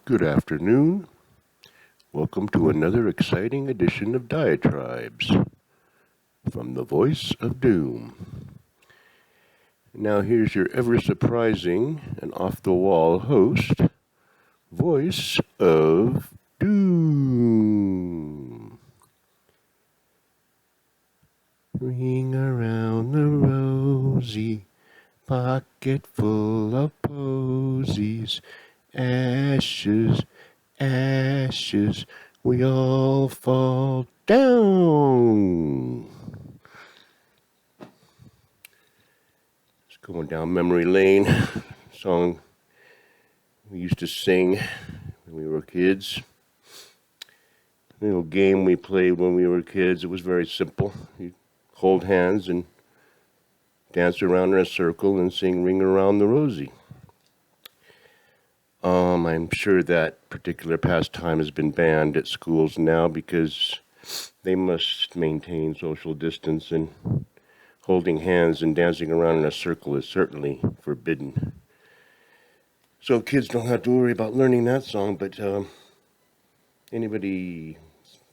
Good afternoon. Welcome to another exciting edition of Diatribes from the Voice of Doom. Now here's your ever-surprising and off-the-wall host, Voice of Doom. Ring around the rosy, pocket full of posies, ashes, ashes, we all fall down. Just going down memory lane. Song we used to sing when we were kids. A little game we played when we were kids. It was very simple. You hold hands and dance around in a circle and sing Ring Around the Rosie. I'm sure that particular pastime has been banned at schools now because they must maintain social distance, and holding hands and dancing around in a circle is certainly forbidden. So kids don't have to worry about learning that song, but anybody,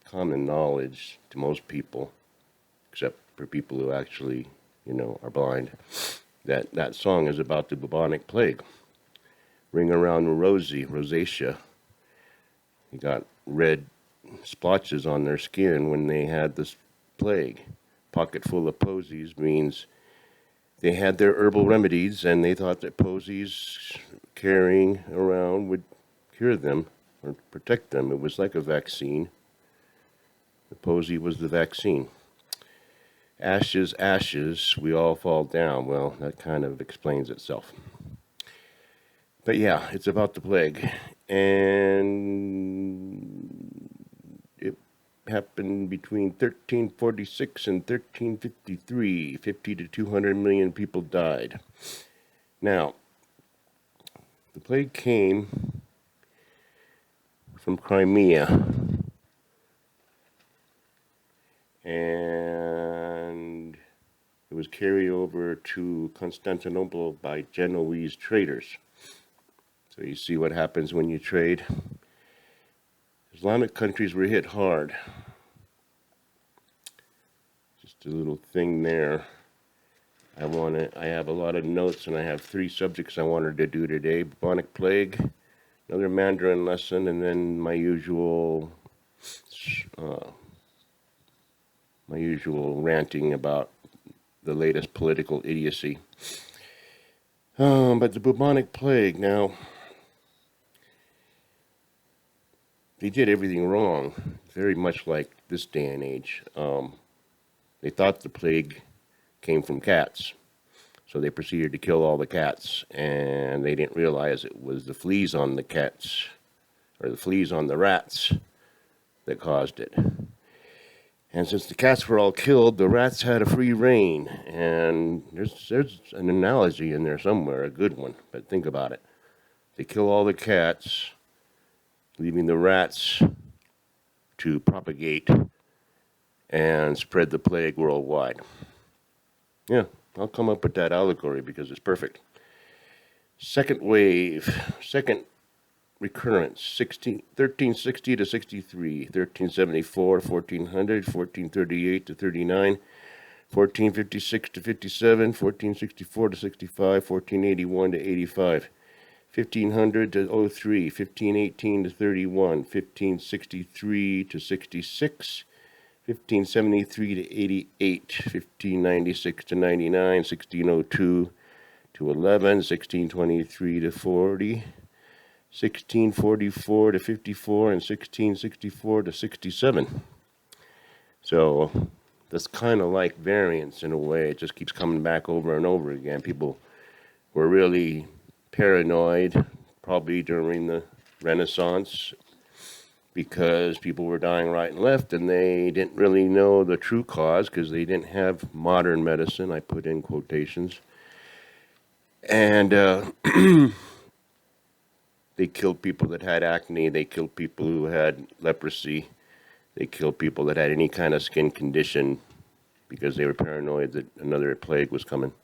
common knowledge to most people, except for people who actually, are blind, that song is about the bubonic plague. Ring around rosacea. You got red splotches on their skin when they had this plague. Pocket full of posies means they had their herbal remedies and they thought that posies carrying around would cure them or protect them. It was like a vaccine. The posy was the vaccine. Ashes, ashes, we all fall down. Well, that kind of explains itself. But yeah, it's about the plague, and it happened between 1346 and 1353. 50 to 200 million people died. Now, the plague came from Crimea, and it was carried over to Constantinople by Genoese traders. So you see what happens when you trade. Islamic countries were hit hard. Just a little thing there. I have a lot of notes, and I have 3 subjects I wanted to do today. Bubonic plague, another Mandarin lesson, and then my usual ranting about the latest political idiocy. But the bubonic plague, now, they did everything wrong, very much like this day and age. They thought the plague came from cats, so they proceeded to kill all the cats, and they didn't realize it was the fleas on the cats, or the fleas on the rats, that caused it. And since the cats were all killed, the rats had a free reign, and there's an analogy in there somewhere, a good one, but think about it. They kill all the cats, leaving the rats to propagate and spread the plague worldwide. Yeah, I'll come up with that allegory because it's perfect. Second wave, second recurrence, 1360 to 63, 1374, 1400, 1438 to 39, 1456 to 57, 1464 to 65, 1481 to 85. 1500 to 03, 1518 to 31, 1563 to 66, 1573 to 88, 1596 to 99, 1602 to 11, 1623 to 40, 1644 to 54, and 1664 to 67. So that's kind of like variants in a way. It just keeps coming back over and over again. People were really paranoid, probably during the Renaissance, because people were dying right and left, and they didn't really know the true cause because they didn't have modern medicine. I put in quotations. And they killed people that had acne. They killed people who had leprosy. They killed people that had any kind of skin condition because they were paranoid that another plague was coming,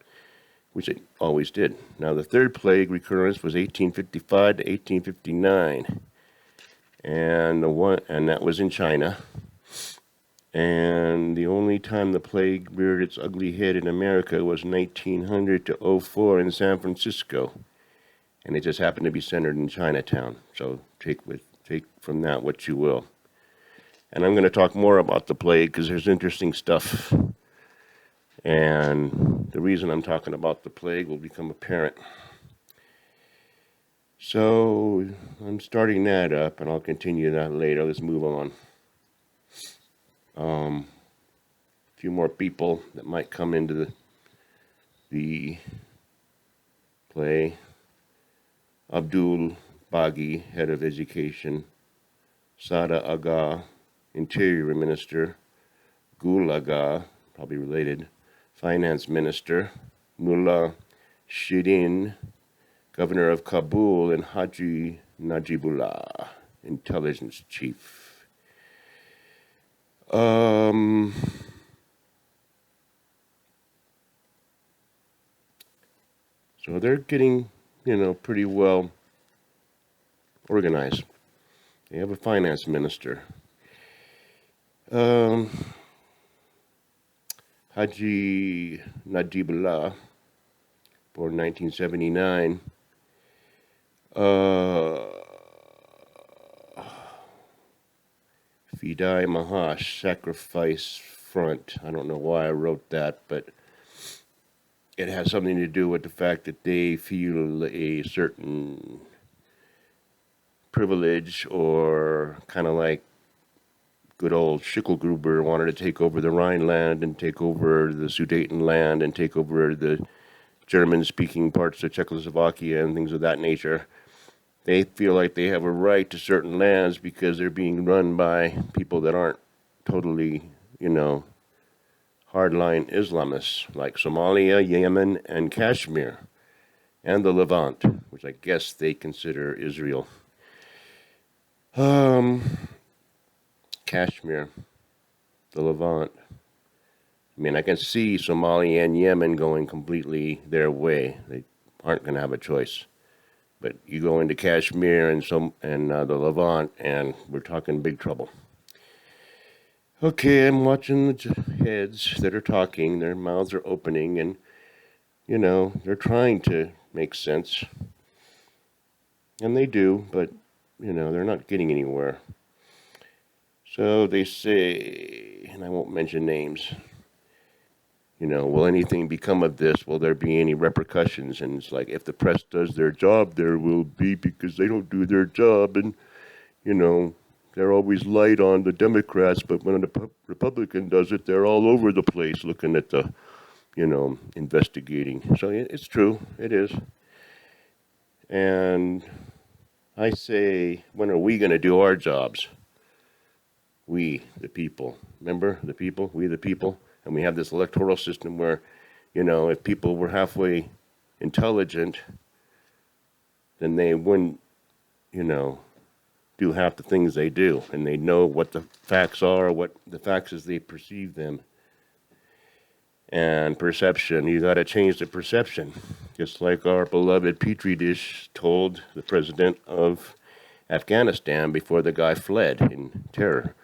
which it always did. Now, the third plague recurrence was 1855 to 1859. and that was in China. And the only time the plague reared its ugly head in America was 1900 to '04 in San Francisco, and it just happened to be centered in Chinatown. So take from that what you will. And I'm going to talk more about the plague because there's interesting stuff. And the reason I'm talking about the plague will become apparent. So I'm starting that up, and I'll continue that later. Let's move on. A few more people that might come into the play. Abdul Baghi, head of education. Sada Aga, interior minister. Gul Aga, probably related, finance minister. Mullah Shirin, governor of Kabul, and Haji Najibullah, intelligence chief. So they're getting, pretty well organized. They have a finance minister. Haji Najibullah, born 1979. Fidai Mahash, Sacrifice Front. I don't know why I wrote that, but it has something to do with the fact that they feel a certain privilege, or kind of like good old Schicklgruber wanted to take over the Rhineland and take over the Sudetenland and take over the German-speaking parts of Czechoslovakia and things of that nature. They feel like they have a right to certain lands because they're being run by people that aren't totally, hardline Islamists, like Somalia, Yemen, and Kashmir, and the Levant, which I guess they consider Israel. Kashmir, the Levant. I mean, I can see Somalia and Yemen going completely their way. They aren't going to have a choice. But you go into Kashmir and the Levant, and we're talking big trouble. Okay, I'm watching the heads that are talking. Their mouths are opening, and, they're trying to make sense. And they do, but, they're not getting anywhere. So they say, and I won't mention names, will anything become of this? Will there be any repercussions? And it's like, if the press does their job, there will be, because they don't do their job. And, they're always light on the Democrats, but when a Republican does it, they're all over the place looking at the, investigating. So it's true. It is. And I say, when are we going to do our jobs? We, the people. Remember, the people? We, the people. And we have this electoral system where, if people were halfway intelligent, then they wouldn't, do half the things they do. And they know what the facts are, what the facts as they perceive them. And perception, you got to change the perception. Just like our beloved Petri dish told the president of Afghanistan before the guy fled in terror.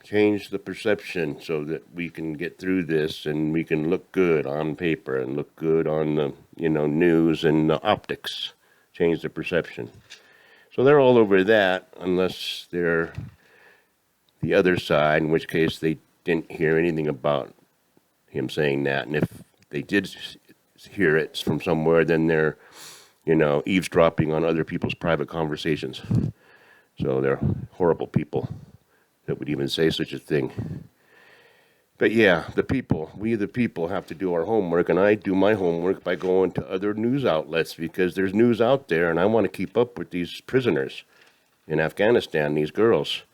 Change the perception so that we can get through this and we can look good on paper and look good on the, news and the optics. Change the perception. So they're all over that, unless they're the other side, in which case they didn't hear anything about him saying that. And if they did hear it from somewhere, then they're, eavesdropping on other people's private conversations. So they're horrible people that would even say such a thing. But yeah, we the people have to do our homework, and I do my homework by going to other news outlets, because there's news out there, and I want to keep up with these prisoners in Afghanistan, these girls,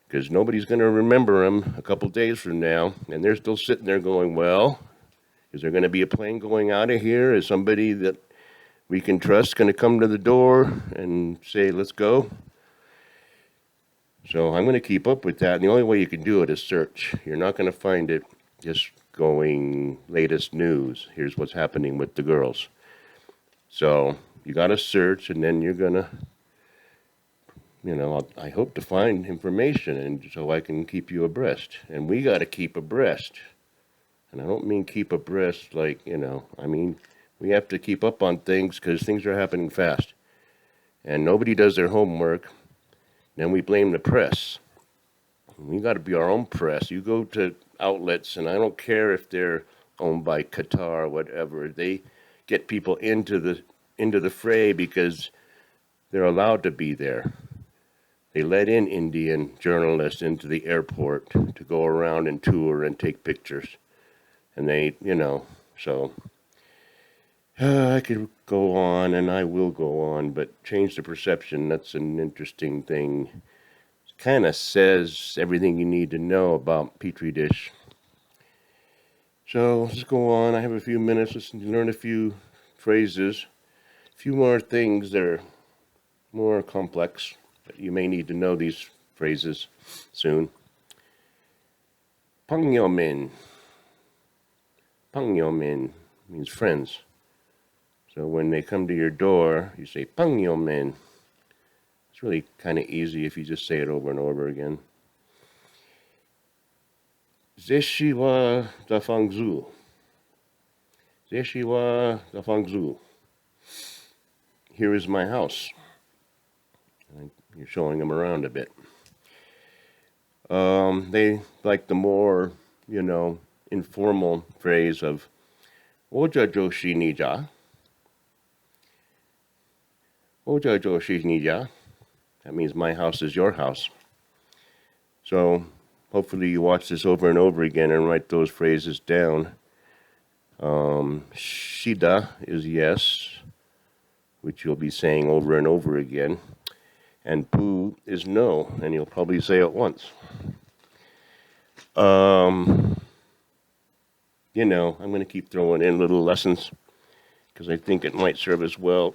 because nobody's going to remember them a couple days from now, and they're still sitting there going, well, is there going to be a plane going out of here? Is somebody that we can trust going to come to the door and say, let's go? So I'm going to keep up with that, and the only way you can do it is search. You're not going to find it just going latest news. Here's what's happening with the girls. So you got to search, and then you're going to I hope to find information, and so I can keep you abreast. And we got to keep abreast. And I don't mean keep abreast like, I mean, we have to keep up on things because things are happening fast. And nobody does their homework. Then we blame the press. We got to be our own press. You go to outlets, and I don't care if they're owned by Qatar or whatever. They get people into the fray because they're allowed to be there. They let in Indian journalists into the airport to go around and tour and take pictures. And they, so I could go on, and I will go on, but change the perception, that's an interesting thing. It kind of says everything you need to know about Petri dish. So let's go on. I have a few minutes. Let's learn a few phrases, a few more things that are more complex. But you may need to know these phrases soon. Pangyomin. Pangyomin means friends. So when they come to your door, you say Pangyomin. It's really kind of easy if you just say it over and over again. Zeshi wa dafangzu. Zeshi wa dafangzu. Here is my house. You're showing them around a bit. They like the more, informal phrase of Oja joshi nija. Oja joshi nija. That means my house is your house. So hopefully you watch this over and over again and write those phrases down. Shida is yes, which you'll be saying over and over again. And pu is no, and you'll probably say it once. I'm going to keep throwing in little lessons because I think it might serve us well.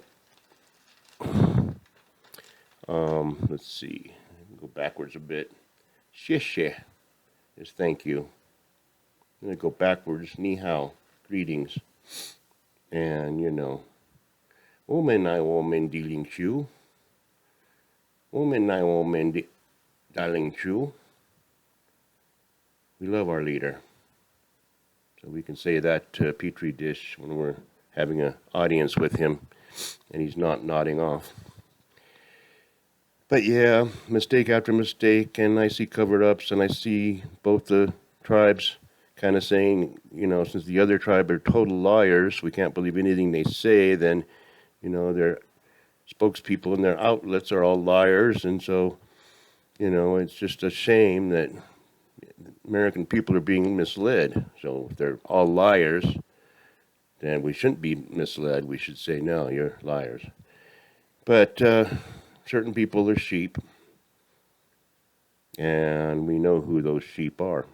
Let's see. Go backwards a bit. Xie is thank you. I'm going to go backwards. Ni hao, greetings. And, Woman I woman dealing chu. Woman I woman darling chu. We love our leader. So we can say that to Petri dish when we're having an audience with him and he's not nodding off. But yeah, mistake after mistake, and I see cover-ups, and I see both the tribes kind of saying, since the other tribe are total liars, we can't believe anything they say, then, their spokespeople and their outlets are all liars, and so, it's just a shame that American people are being misled. So if they're all liars, then we shouldn't be misled. We should say, no, you're liars. But certain people are sheep, and we know who those sheep are.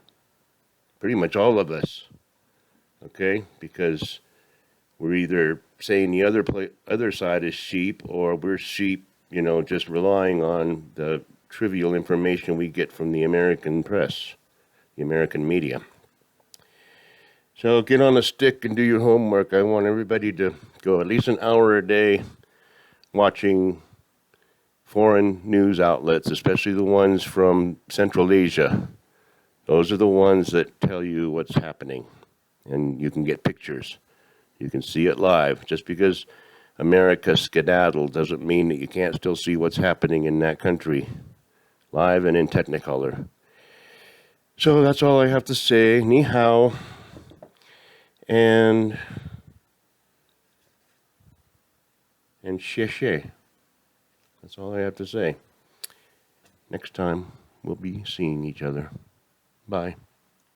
Pretty much all of us, okay? Because we're either saying the other side is sheep, or we're sheep, just relying on the trivial information we get from the American press, the American media. So get on a stick and do your homework. I want everybody to go at least an hour a day watching foreign news outlets, especially the ones from Central Asia. Those are the ones that tell you what's happening, and you can get pictures. You can see it live. Just because America skedaddled doesn't mean that you can't still see what's happening in that country, live and in Technicolor. So that's all I have to say. Ni hao. And xie. That's all I have to say. Next time, we'll be seeing each other. Bye.